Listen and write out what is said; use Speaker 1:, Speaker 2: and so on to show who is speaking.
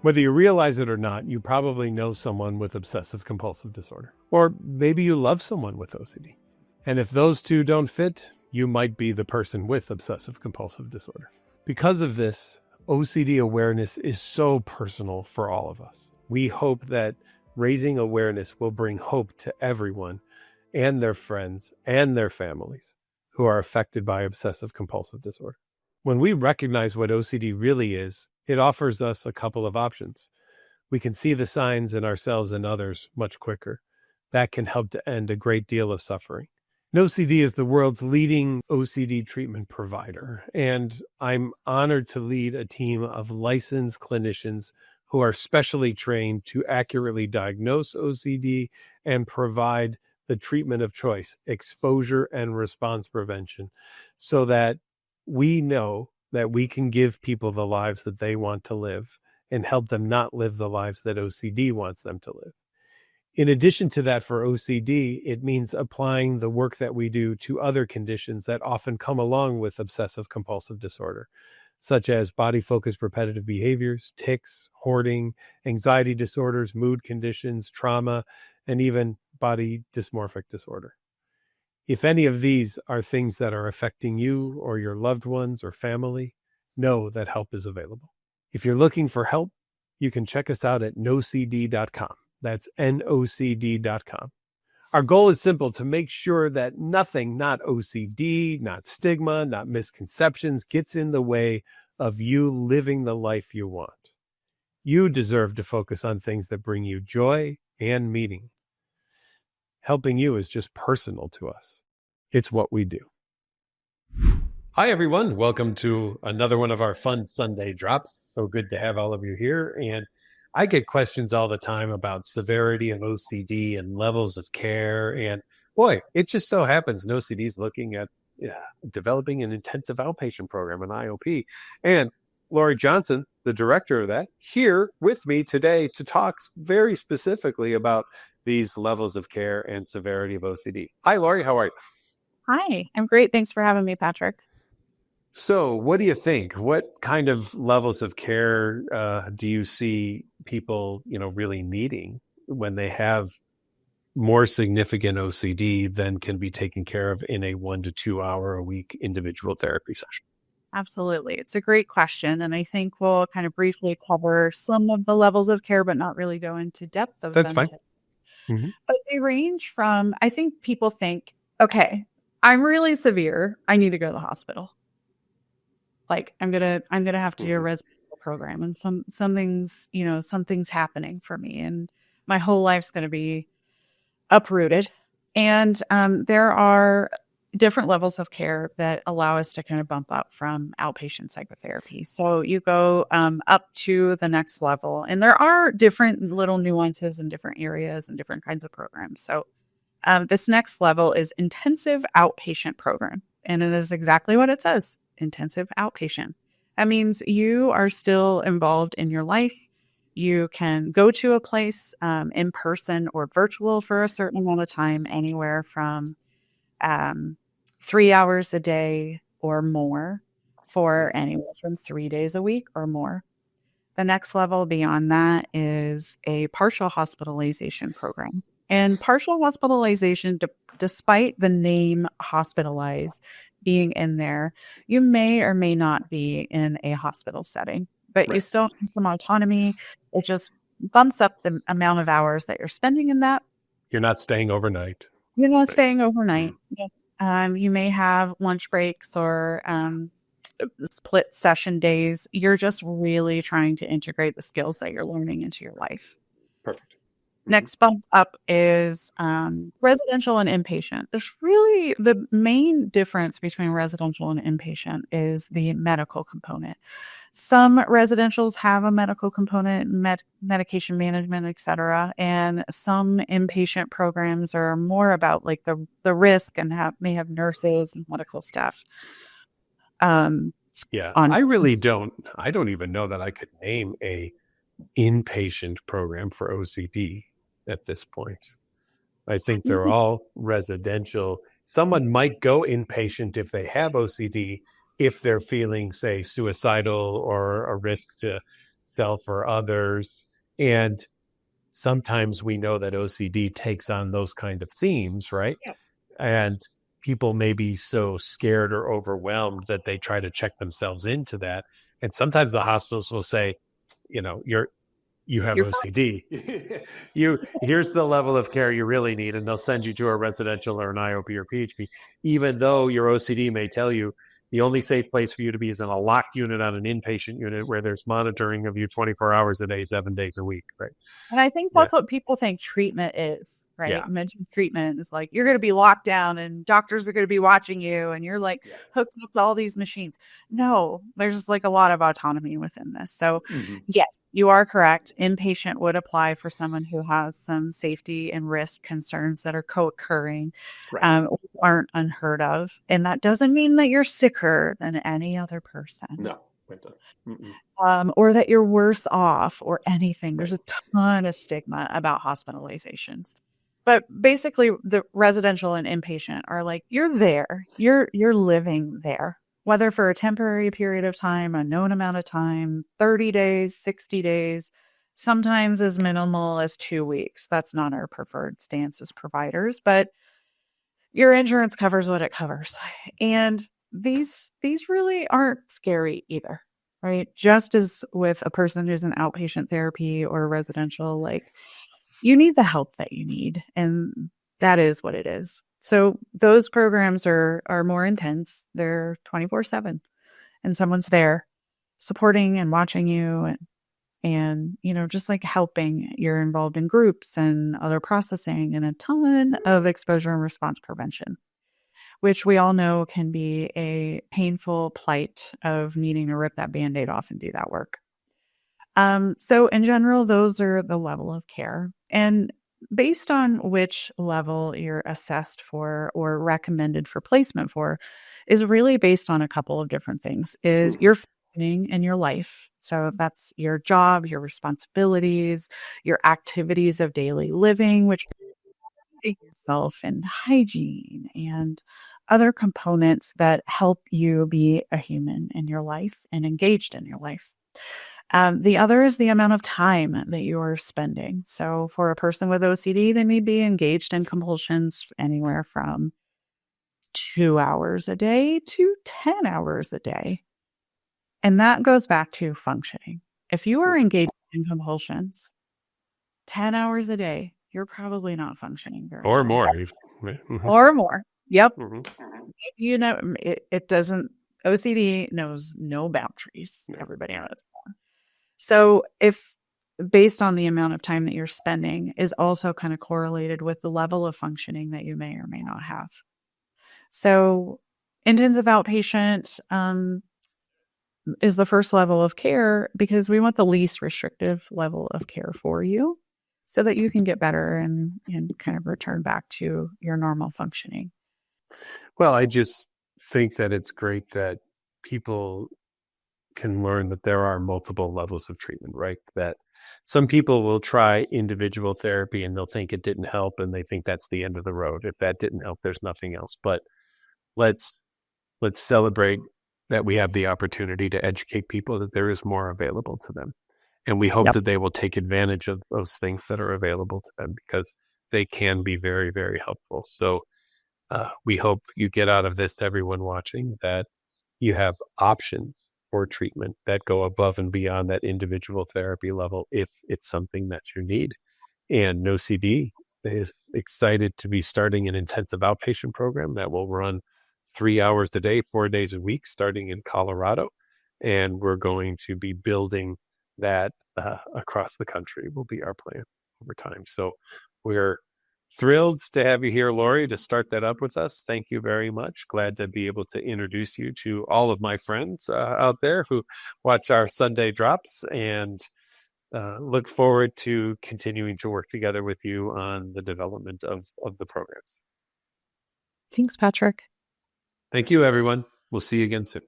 Speaker 1: Whether you realize it or not, you probably know someone with obsessive compulsive disorder, or maybe you love someone with OCD. And if those two don't fit, you might be the person with obsessive compulsive disorder. Because of this, OCD awareness is so personal for all of us. We hope that raising awareness will bring hope to everyone and their friends and their families who are affected by obsessive compulsive disorder. When we recognize what OCD really is, it offers us a couple of options. We can see the signs in ourselves and others much quicker. That can help to end a great deal of suffering. NOCD is the world's leading OCD treatment provider, and I'm honored to lead a team of licensed clinicians who are specially trained to accurately diagnose OCD and provide the treatment of choice, exposure and response prevention, so that we know that we can give people the lives that they want to live and help them not live the lives that OCD wants them to live. In addition to that, for OCD, it means applying the work that we do to other conditions that often come along with obsessive compulsive disorder, such as body-focused repetitive behaviors, tics, hoarding, anxiety disorders, mood conditions, trauma, and even body dysmorphic disorder. If any of these are things that are affecting you or your loved ones or family, know that help is available. If you're looking for help, you can check us out at NOCD.com. That's NOCD.com. Our goal is simple: to make sure that nothing, not OCD, not stigma, not misconceptions, gets in the way of you living the life you want. You deserve to focus on things that bring you joy and meaning. Helping you is just personal to us. It's what we do. Hi, everyone. Welcome to another one of our fun Sunday drops. So good to have all of you here. And I get questions all the time about severity of OCD and levels of care. And boy, it just so happens NOCD is looking at developing an intensive outpatient program, an IOP. And Lori Johnson, the director of that, here with me today to talk very specifically about these levels of care and severity of OCD. Hi, Lori. How are you?
Speaker 2: Hi, I'm great. Thanks for having me, Patrick.
Speaker 1: So what do you think? What kind of levels of care do you see people, really needing when they have more significant OCD than can be taken care of in a 1 to 2 hour a week individual therapy session?
Speaker 2: Absolutely. It's a great question. And I think we'll kind of briefly cover some of the levels of care, but not really go into depth of
Speaker 1: That's
Speaker 2: them
Speaker 1: fine.
Speaker 2: today.
Speaker 1: Mm-hmm.
Speaker 2: But they range from, I think people think, okay, I'm really severe. I need to go to the hospital. Like I'm gonna have to do a residential program, and something's happening for me, and my whole life's gonna be uprooted. And there are different levels of care that allow us to kind of bump up from outpatient psychotherapy. So you go up to the next level, and there are different little nuances in different areas and different kinds of programs. So this next level is intensive outpatient program, and it is exactly what it says, intensive outpatient. That means you are still involved in your life. You can go to a place in person or virtual for a certain amount of time, anywhere from 3 hours a day or more, for anywhere from 3 days a week or more. The next level beyond that is a partial hospitalization program. And partial hospitalization, despite the name hospitalized being in there, you may or may not be in a hospital setting, but you still have some autonomy. It just bumps up the amount of hours that you're spending in that.
Speaker 1: You're not staying overnight.
Speaker 2: You're not staying overnight. You may have lunch breaks or split session days. You're just really trying to integrate the skills that you're learning into your life.
Speaker 1: Perfect.
Speaker 2: Next bump up is residential and inpatient. There's really the main difference between residential and inpatient is the medical component. Some residentials have a medical component, medication management, etc., and some inpatient programs are more about like the risk and may have nurses and medical staff.
Speaker 1: I don't even know that I could name a inpatient program for OCD at this point. I think they're all residential. Someone might go inpatient if they have OCD, if they're feeling, say, suicidal or a risk to self or others. And sometimes we know that OCD takes on those kind of themes, right?
Speaker 2: Yeah.
Speaker 1: And people may be so scared or overwhelmed that they try to check themselves into that. And sometimes the hospitals will say, you know, you have
Speaker 2: You're fine.
Speaker 1: OCD. Here's the level of care you really need, and they'll send you to a residential or an IOP or PHP, even though your OCD may tell you the only safe place for you to be is in a locked unit on an inpatient unit where there's monitoring of you 24 hours a day, 7 days a week, right?
Speaker 2: And I think that's what people think treatment is, right?
Speaker 1: Yeah.
Speaker 2: Mention treatment is like, you're going to be locked down and doctors are going to be watching you and you're like hooked up to all these machines. No, there's like a lot of autonomy within this. So yes, you are correct. Inpatient would apply for someone who has some safety and risk concerns that are co-occurring, aren't unheard of. And that doesn't mean that you're sicker than any other person.
Speaker 3: No.
Speaker 2: Or that you're worse off or anything. There's a ton of stigma about hospitalizations. But basically the residential and inpatient are like, you're there, you're living there, whether for a temporary period of time, a known amount of time, 30 days, 60 days, sometimes as minimal as 2 weeks. That's not our preferred stance as providers, but your insurance covers what it covers. And these really aren't scary either. Right. Just as with a person who's in outpatient therapy or residential, like you need the help that you need. And that is what it is. So those programs are more intense. They're 24/7 and someone's there supporting and watching you and, you know, just like helping. You're involved in groups and other processing and a ton of exposure and response prevention, which we all know can be a painful plight of needing to rip that Band-Aid off and do that work. So in general, those are the level of care. And based on which level you're assessed for or recommended for placement for is really based on a couple of different things. Is your functioning in your life. So that's your job, your responsibilities, your activities of daily living, which yourself and hygiene and other components that help you be a human in your life and engaged in your life. The other is the amount of time that you are spending. So for a person with OCD, they may be engaged in compulsions anywhere from 2 hours a day to 10 hours a day. And that goes back to functioning. If you are engaged in compulsions 10 hours a day, you're probably not functioning very
Speaker 1: Or
Speaker 2: well.
Speaker 1: more.
Speaker 2: Or more. Yep. You know, it doesn't, OCD knows no boundaries. Everybody knows that. So if based on the amount of time that you're spending is also kind of correlated with the level of functioning that you may or may not have. So intensive outpatient is the first level of care because we want the least restrictive level of care for you so that you can get better and kind of return back to your normal functioning.
Speaker 1: Well, I just think that it's great that people can learn that there are multiple levels of treatment, right? That some people will try individual therapy and they'll think it didn't help and they think that's the end of the road. If that didn't help, there's nothing else. But let's celebrate that we have the opportunity to educate people that there is more available to them. And we hope that they will take advantage of those things that are available to them because they can be very, very helpful. So we hope you get out of this, to everyone watching, that you have options for treatment that go above and beyond that individual therapy level if it's something that you need. And NOCD is excited to be starting an intensive outpatient program that will run 3 hours a day, 4 days a week, starting in Colorado. And we're going to be building that across the country will be our plan over time. So we're thrilled to have you here, Lori, to start that up with us. Thank you very much. Glad to be able to introduce you to all of my friends out there who watch our Sunday drops, and look forward to continuing to work together with you on the development of the programs.
Speaker 2: Thanks, Patrick.
Speaker 1: Thank you, everyone. We'll see you again soon.